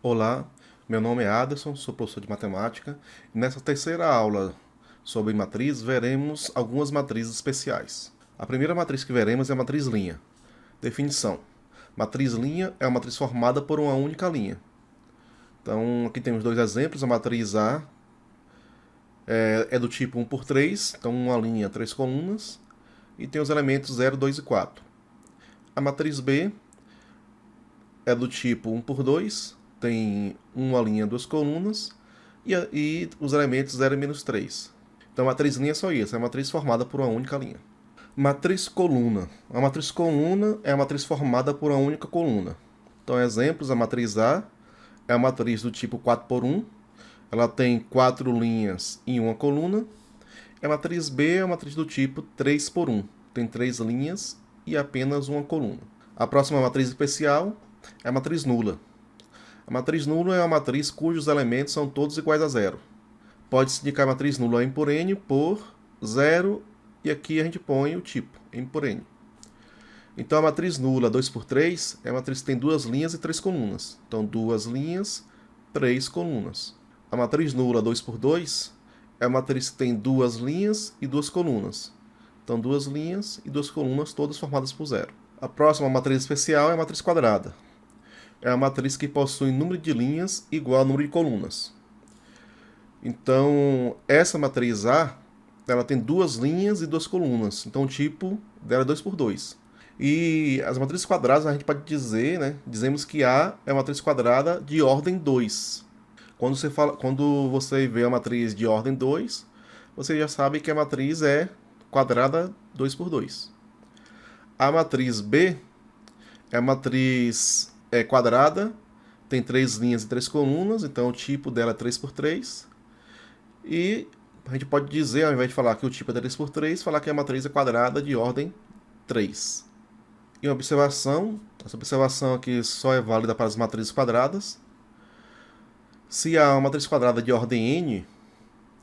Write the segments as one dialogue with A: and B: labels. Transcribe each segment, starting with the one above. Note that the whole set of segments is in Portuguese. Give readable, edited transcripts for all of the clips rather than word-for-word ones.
A: Olá, meu nome é Aderson, sou professor de matemática e nessa terceira aula sobre matriz veremos algumas matrizes especiais. A primeira matriz que veremos é a matriz linha. Definição: matriz linha é uma matriz formada por uma única linha. Então, aqui temos dois exemplos. A matriz A é do tipo 1 por 3, então uma linha, 3 colunas, e tem os elementos 0, 2 e 4. A matriz B é do tipo 1 por 2, tem uma linha, 2 colunas, e os elementos 0 e menos 3. Então a matriz linha é só isso, é uma matriz formada por uma única linha. Matriz coluna. A matriz coluna é a matriz formada por uma única coluna. Então, exemplos: a matriz A é a matriz do tipo 4 por 1, ela tem 4 linhas em uma coluna. A matriz B é a matriz do tipo 3 por 1, tem 3 linhas e apenas uma coluna. A próxima matriz especial é a matriz nula. A matriz nula é uma matriz cujos elementos são todos iguais a zero. Pode-se indicar a matriz nula M por N por 0, e aqui a gente põe o tipo, M por N. Então a matriz nula 2 por 3 é a matriz que tem 2 linhas e 3 colunas. Então 2 linhas, 3 colunas. A matriz nula 2 por 2 é a matriz que tem 2 linhas e 2 colunas. Então 2 linhas e 2 colunas, todas formadas por zero. A próxima matriz especial é a matriz quadrada. É a matriz que possui número de linhas igual ao número de colunas. Então, essa matriz A, ela tem 2 linhas e 2 colunas. Então, o tipo dela é 2 por 2. E as matrizes quadradas, a gente pode dizer, né? Dizemos que A é uma matriz quadrada de ordem 2. Quando você vê a matriz de ordem 2, você já sabe que a matriz é quadrada 2 por 2. A matriz B é a matriz quadrada, tem 3 linhas e 3 colunas, então o tipo dela é 3 por 3. E a gente pode dizer, ao invés de falar que o tipo é 3 por 3, falar que a matriz é quadrada de ordem 3. E uma observação: essa observação aqui só é válida para as matrizes quadradas. Se há uma matriz quadrada de ordem n,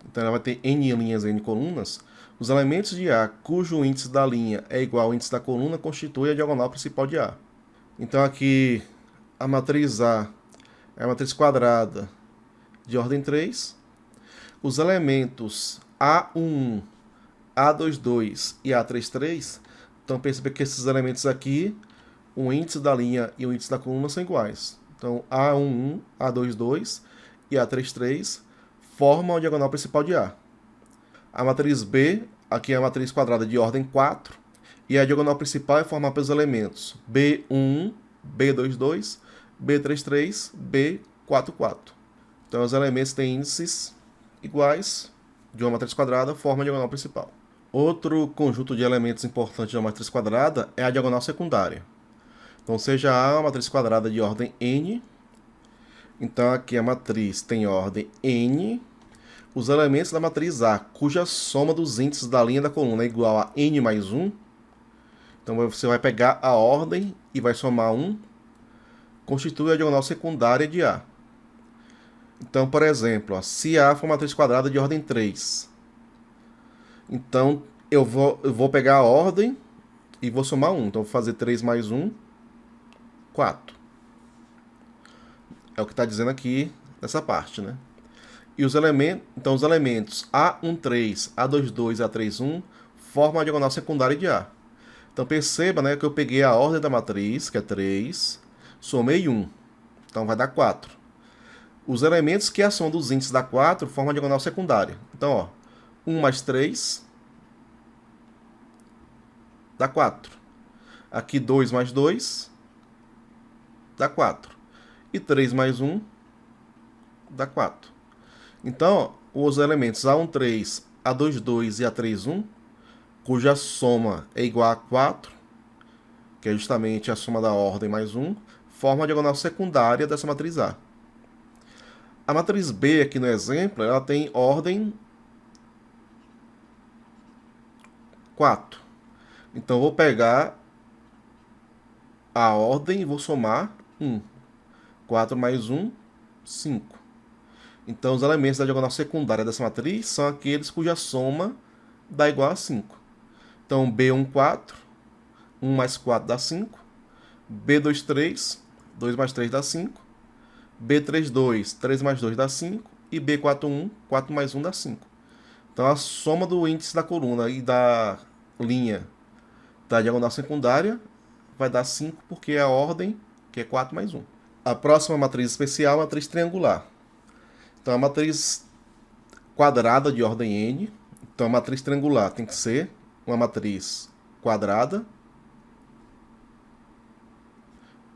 A: então ela vai ter n linhas e n colunas, os elementos de A cujo índice da linha é igual ao índice da coluna constitui a diagonal principal de A. Então aqui a matriz A é a matriz quadrada de ordem 3. Os elementos A11, A22 e A33, então percebe que esses elementos aqui, o índice da linha e o índice da coluna são iguais. Então A11, A22 e A33 formam a diagonal principal de A. A matriz B, aqui é a matriz quadrada de ordem 4, e a diagonal principal é formada pelos elementos B11, B22, B33, B44. Então os elementos têm índices iguais de uma matriz quadrada, formam a diagonal principal. Outro conjunto de elementos importante de uma matriz quadrada é a diagonal secundária. Então, seja A uma matriz quadrada de ordem n, então aqui a matriz tem ordem n, os elementos da matriz A, cuja soma dos índices da linha da coluna é igual a n mais 1, então você vai pegar a ordem e vai somar 1, constitui a diagonal secundária de A. Então, por exemplo, se A for uma matriz quadrada de ordem 3, então eu vou pegar a ordem e vou somar 1. Então, vou fazer 3 mais 1, 4. É o que está dizendo aqui nessa parte, né? E os elementos, então os elementos A13, A22 e A31 formam a diagonal secundária de A. Então perceba, né, que eu peguei a ordem da matriz, que é 3, somei 1. Então vai dar 4. Os elementos que a soma dos índices dá 4 formam a diagonal secundária. Então, ó, 1 mais 3 dá 4. Aqui 2 mais 2 dá 4. E 3 mais 1 dá 4. Então, os elementos A13, A22 e A31, cuja soma é igual a 4, que é justamente a soma da ordem mais 1, formam a diagonal secundária dessa matriz A. A matriz B, aqui no exemplo, ela tem ordem 4. Então, vou pegar a ordem e vou somar 1. 4 mais 1, 5. Então, os elementos da diagonal secundária dessa matriz são aqueles cuja soma dá igual a 5. Então, B1, 4. 1 mais 4 dá 5. B2, 3. 2 mais 3 dá 5. B32, 3 mais 2 dá 5. E B41, 4 mais 1 dá 5. Então a soma do índice da coluna e da linha da diagonal secundária vai dar 5, porque é a ordem, que é 4 mais 1. A próxima matriz especial é a matriz triangular. Então a matriz quadrada de ordem n. Então a matriz triangular tem que ser uma matriz quadrada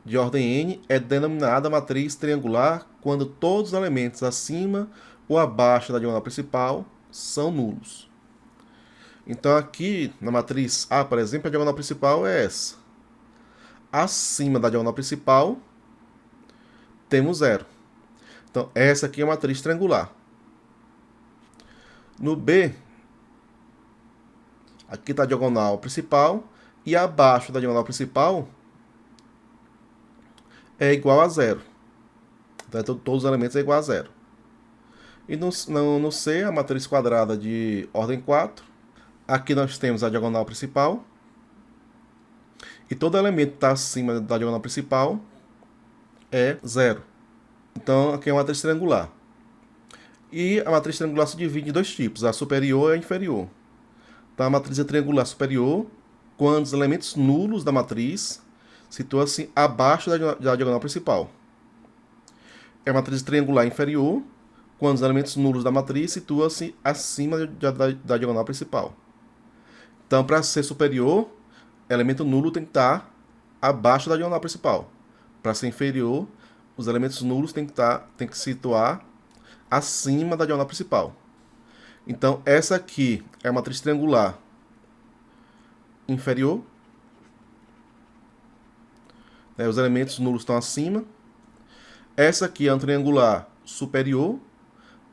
A: de ordem n, é denominada matriz triangular quando todos os elementos acima ou abaixo da diagonal principal são nulos. Então aqui na matriz A, por exemplo, a diagonal principal é essa. Acima da diagonal principal temos 0. Então essa aqui é a matriz triangular. No B, aqui está a diagonal principal e abaixo da diagonal principal é igual a 0. Então, todos os elementos é igual a 0. E no C, a matriz quadrada de ordem 4. Aqui nós temos a diagonal principal. E todo elemento que está acima da diagonal principal é 0. Então, aqui é uma matriz triangular. E a matriz triangular se divide em dois tipos, a superior e a inferior. Então, a matriz triangular superior, quando os elementos nulos da matriz situa-se abaixo da diagonal principal. É a matriz triangular inferior, quando os elementos nulos da matriz situam-se acima da diagonal principal. Então, para ser superior, elemento nulo tem que estar abaixo da diagonal principal. Para ser inferior, os elementos nulos têm que situar acima da diagonal principal. Então, essa aqui é a matriz triangular inferior. Os elementos nulos estão acima. Essa aqui é um triangular superior.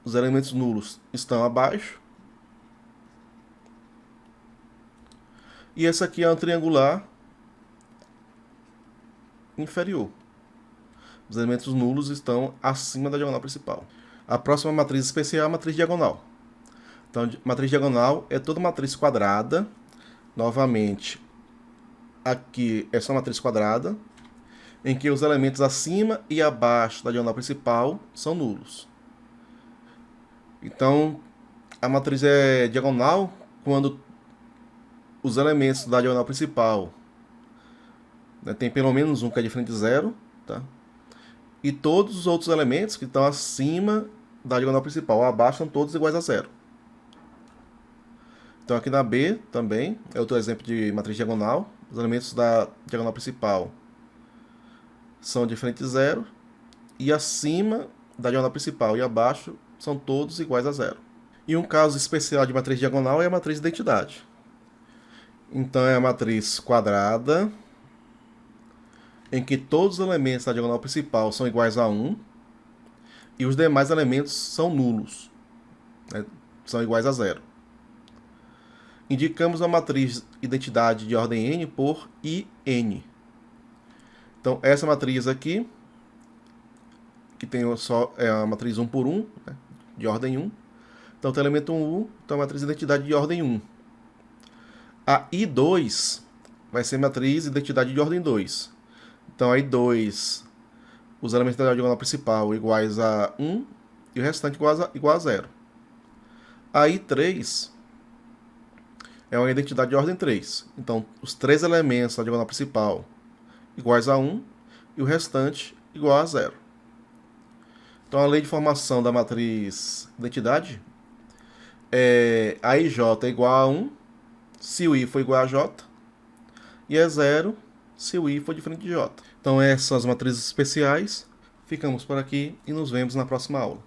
A: Os elementos nulos estão abaixo. E essa aqui é um triangular inferior. Os elementos nulos estão acima da diagonal principal. A próxima matriz especial é a matriz diagonal. Então, matriz diagonal é toda matriz quadrada. Novamente, aqui é só matriz quadrada, em que os elementos acima e abaixo da diagonal principal são nulos. Então, a matriz é diagonal quando os elementos da diagonal principal, né, tem pelo menos um que é diferente de 0, tá? E todos os outros elementos que estão acima da diagonal principal ou abaixo são todos iguais a 0. Então aqui na B também é outro exemplo de matriz diagonal. Os elementos da diagonal principal são diferentes de 0. E acima da diagonal principal e abaixo são todos iguais a 0. E um caso especial de matriz diagonal é a matriz de identidade. Então é a matriz quadrada, em que todos os elementos da diagonal principal são iguais a 1 e os demais elementos são nulos, né? São iguais a 0. Indicamos a matriz identidade de ordem n por IN. Então, essa matriz aqui, que tem só a matriz 1 por 1, né, de ordem 1. Então, tem o elemento 1U, então a matriz identidade de ordem 1. A I2 vai ser matriz identidade de ordem 2. Então, a I2, os elementos da diagonal principal iguais a 1 e o restante igual a 0. A I3 é uma identidade de ordem 3. Então, os três elementos da diagonal principal iguais a 1 e o restante igual a 0. Então, a lei de formação da matriz identidade é a IJ é igual a 1 se o I for igual a J e é 0 se o I for diferente de J. Então, essas são as matrizes especiais. Ficamos por aqui e nos vemos na próxima aula.